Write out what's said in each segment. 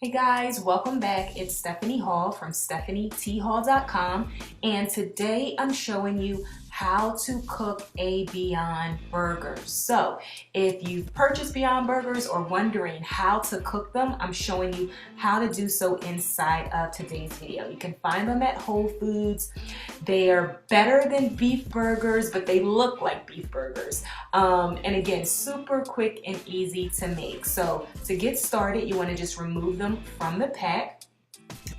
Hey guys, welcome back. It's Stephanie Hall from StephanieTHall.com, and today I'm showing you how to cook a Beyond Burger. So if you've purchased Beyond Burgers or wondering how to cook them, I'm showing you how to do so inside of today's video. You can find them at Whole Foods. They are better than beef burgers, but they look like beef burgers. And again, super quick and easy to make. So to get started, you want to just remove them from the pack.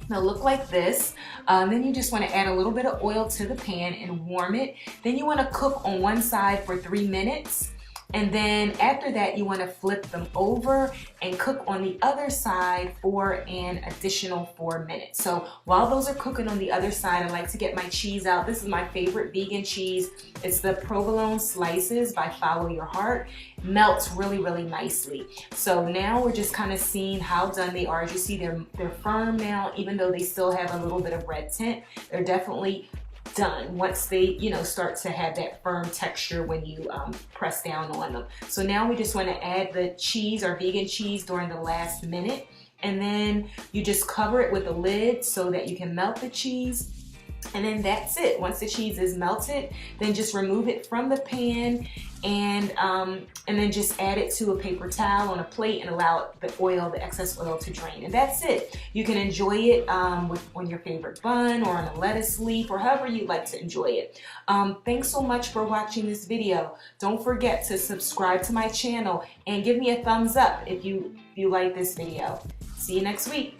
They'll look like this. Then you just want to add a little bit of oil to the pan and warm it. Then you want to cook on one side for 3 minutes. And then after that, you want to flip them over and cook on the other side for an additional 4 minutes. So while those are cooking on the other side, I like to get my cheese out. This is my favorite vegan cheese. It's the provolone slices by Follow Your Heart. Melts really, really nicely. So now we're just kind of seeing how done they are. As you see, they're firm now, even though they still have a little bit of red tint. They're definitely done once they start to have that firm texture when you press down on them. So now we just want to add the cheese, our vegan cheese, during the last minute, and then you just cover it with a lid so that you can melt the cheese. And then that's it. Once the cheese is melted, then just remove it from the pan and then just add it to a paper towel on a plate and allow the excess oil to drain. And that's it. You can enjoy it on your favorite bun or on a lettuce leaf or however you like to enjoy it. Thanks so much for watching this video. Don't forget to subscribe to my channel and give me a thumbs up if you like this video. See you next week.